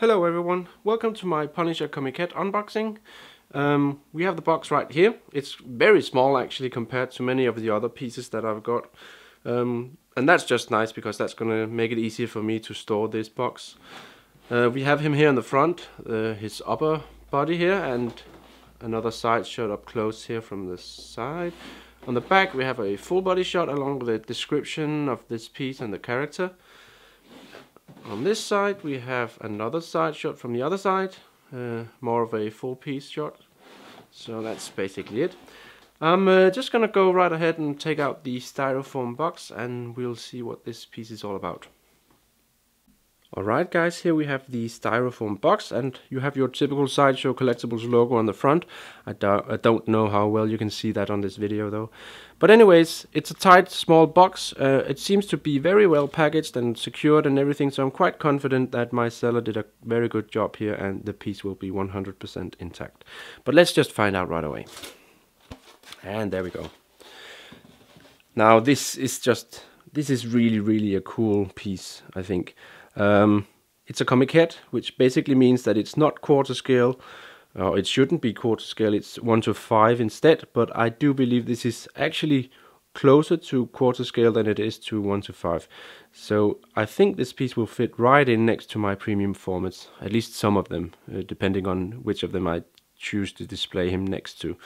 Hello everyone, welcome to my Punisher Comiquette unboxing. We have the box right here. It's very small actually compared to many of the other pieces that I've got. And that's just nice because that's gonna make it easier for me to store this box. We have him here in the front, his upper body here, and another side shot up close here from the side. On the back we have a full body shot along with a description of this piece and the character. On this side we have another side shot from the other side, more of a full piece shot. So that's basically it. I'm just gonna go right ahead and take out the styrofoam box and we'll see what this piece is all about. Alright guys, here we have the styrofoam box and you have your typical Sideshow Collectibles logo on the front. I don't know how well you can see that on this video though. But anyways, it's a tight small box. It seems to be very well packaged and secured and everything, so I'm quite confident that my seller did a very good job here and the piece will be 100% intact. But let's just find out right away. And there we go. Now this is really a cool piece, I think. It's a Comiquette, which basically means that it's not quarter scale. It shouldn't be quarter scale, it's 1:5 instead, but I do believe this is actually closer to quarter scale than it is to 1:5. So I think this piece will fit right in next to my premium formats, at least some of them, depending on which of them I choose to display him next to.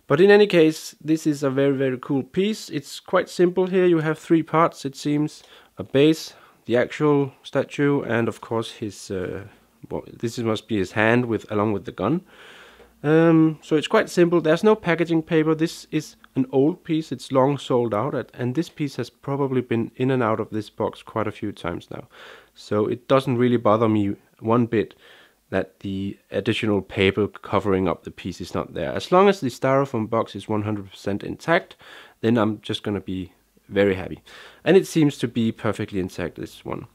But in any case, this is a very cool piece. It's quite simple here. You have three parts, it seems: a base, the actual statue, and of course his well, this must be his hand along with the gun. So it's quite simple. There's no packaging paper. This is an old piece. It's long sold out, and this piece has probably been in and out of this box quite a few times now. So it doesn't really bother me one bit that the additional paper covering up the piece is not there. As long as the styrofoam box is 100% intact, then I'm just gonna be very happy. And it seems to be perfectly intact, this one.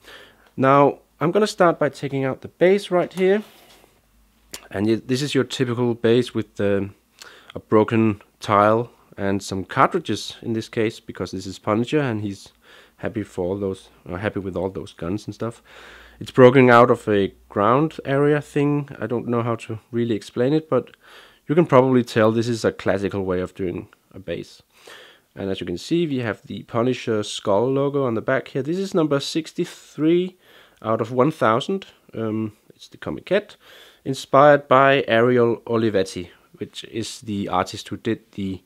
Now I'm gonna start by taking out the base right here, and this is your typical base with a broken tile and some cartridges in this case, because this is Punisher and he's happy with all those guns and stuff. It's broken out of a ground area thing. I don't know how to really explain it, but you can probably tell this is a classical way of doing a base. And as you can see, we have the Punisher skull logo on the back here. This is number 63 out of 1000. It's the Comiquette, inspired by Ariel Olivetti, which is the artist who did the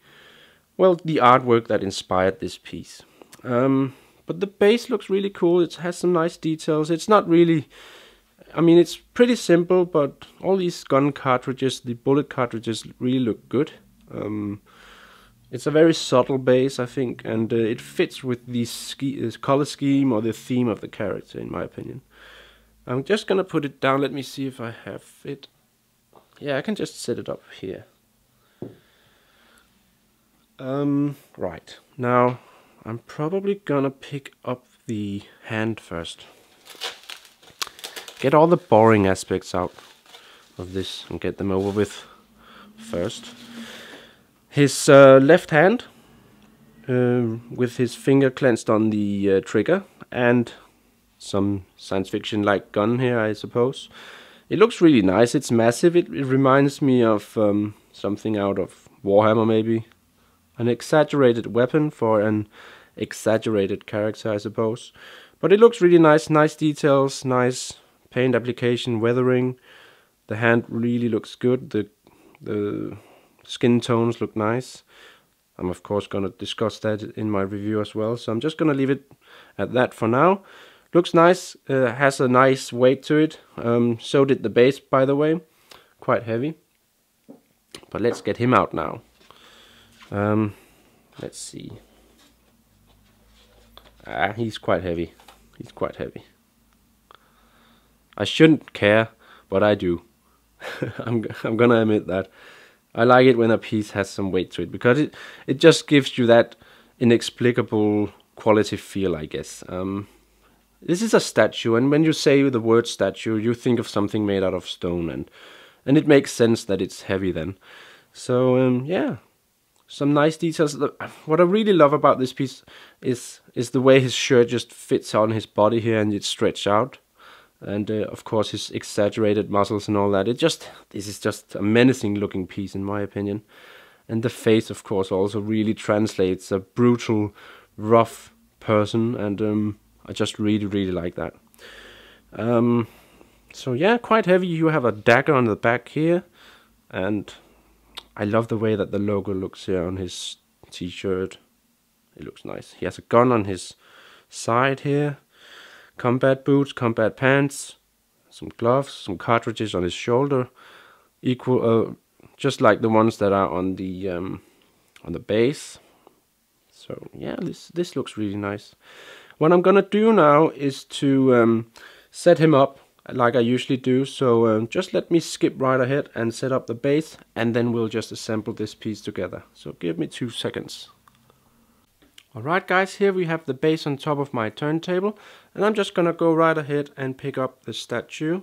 artwork that inspired this piece. But the base looks really cool. It has some nice details. It's not really, I mean, it's pretty simple, but all these gun cartridges, the bullet cartridges, really look good. It's a very subtle base, I think, and it fits with the color scheme or the theme of the character, in my opinion. I'm just gonna put it down. Let me see if I have it. Yeah, I can just set it up here. Right, now I'm probably gonna pick up the hand first. Get all the boring aspects out of this and get them over with first. His left hand, with his finger clenched on the trigger, and some science fiction like gun here, I suppose. It looks really nice. It's massive. It reminds me of something out of Warhammer, maybe. An exaggerated weapon for an exaggerated character, I suppose. But it looks really nice. Nice details, nice paint application, weathering. The hand really looks good. The skin tones look nice. I'm of course going to discuss that in my review as well, so I'm just going to leave it at that for now. Looks nice, has a nice weight to it. So did the base, by the way. Quite heavy. But let's get him out now. Let's see. He's quite heavy. He's quite heavy. I shouldn't care, but I do. I'm gonna admit that. I like it when a piece has some weight to it, because it just gives you that inexplicable quality feel, I guess. This is a statue, and when you say the word statue, you think of something made out of stone, and it makes sense that it's heavy then. So yeah, some nice details. What I really love about this piece is the way his shirt just fits on his body here, and it's stretched out. and of course his exaggerated muscles and all that. This is just a menacing looking piece in my opinion. And the face, of course, also really translates a brutal, rough person, and I just really like that. So yeah, quite heavy. You have a dagger on the back here, and I love the way that the logo looks here on his t-shirt. It looks nice. He has a gun on his side here, combat boots, combat pants, some gloves, some cartridges on his shoulder, just like the ones that are on the base. So yeah, this looks really nice. What I'm gonna do now is to set him up like I usually do. So just let me skip right ahead and set up the base, and then we'll just assemble this piece together. So give me 2 seconds. Alright guys, here we have the base on top of my turntable, and I'm just gonna go right ahead and pick up the statue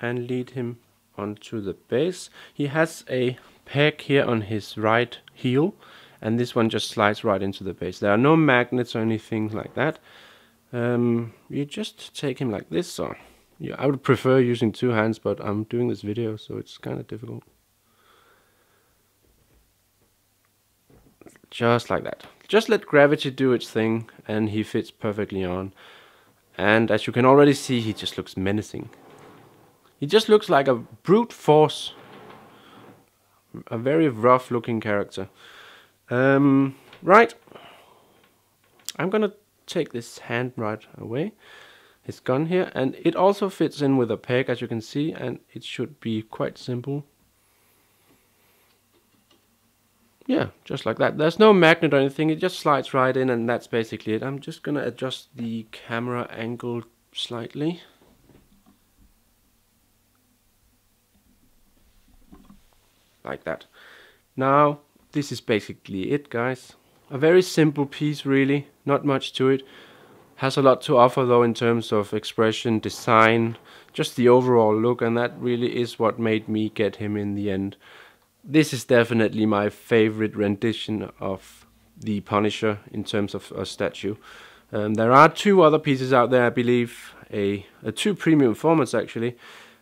and lead him onto the base. He has a peg here on his right heel, and this one just slides right into the base. There are no magnets or anything like that. You just take him like this. So yeah, I would prefer using 2 hands, but I'm doing this video, so it's kind of difficult. Just like that. Just let gravity do its thing, and he fits perfectly on. And as you can already see, he just looks menacing. He just looks like a brute force. A very rough looking character. Right. I'm gonna take this hand right away. His gun here, and it also fits in with a peg, as you can see, and it should be quite simple. Yeah, just like that. There's no magnet or anything, it just slides right in, and that's basically it. I'm just gonna adjust the camera angle slightly. Like that. Now, this is basically it, guys. A very simple piece, really. Not much to it. Has a lot to offer, though, in terms of expression, design, just the overall look, and that really is what made me get him in the end. This is definitely my favorite rendition of the Punisher in terms of a statue. There are 2 other pieces out there, I believe, 2 premium formats actually.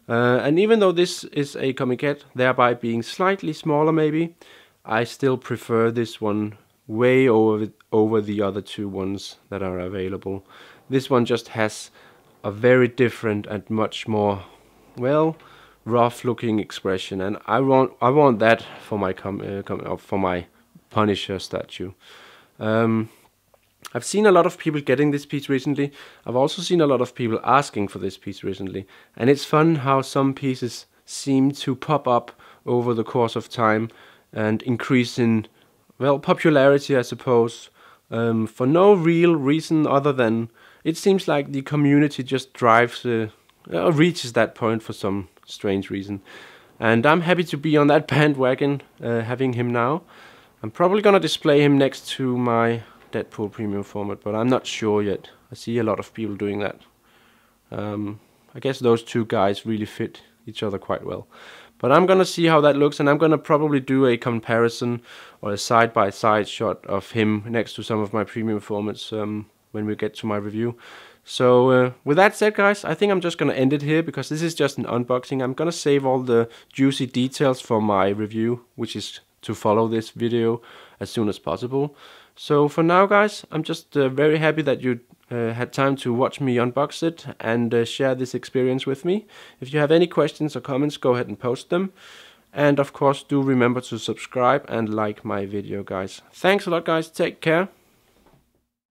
And even though this is a Comiquette, thereby being slightly smaller maybe, I still prefer this one way over the other 2 ones that are available. This one just has a very different and much more, well, rough looking expression, and I want that for my for my Punisher statue. I've seen a lot of people getting this piece recently. I've also seen a lot of people asking for this piece recently, and it's fun how some pieces seem to pop up over the course of time and increase in, well, popularity, I suppose, for no real reason other than it seems like the community just reaches that point for some strange reason. And I'm happy to be on that bandwagon, having him now. I'm probably gonna display him next to my Deadpool premium format, but I'm not sure yet. I see a lot of people doing that. I guess those 2 guys really fit each other quite well. But I'm gonna see how that looks, and I'm gonna probably do a comparison or a side-by-side shot of him next to some of my premium formats when we get to my review. So with that said, guys, I think I'm just gonna end it here because this is just an unboxing. I'm gonna save all the juicy details for my review, which is to follow this video as soon as possible. So for now, guys, I'm just very happy that you had time to watch me unbox it and share this experience with me. If you have any questions or comments, go ahead and post them. And of course, do remember to subscribe and like my video, guys. Thanks a lot, guys. Take care.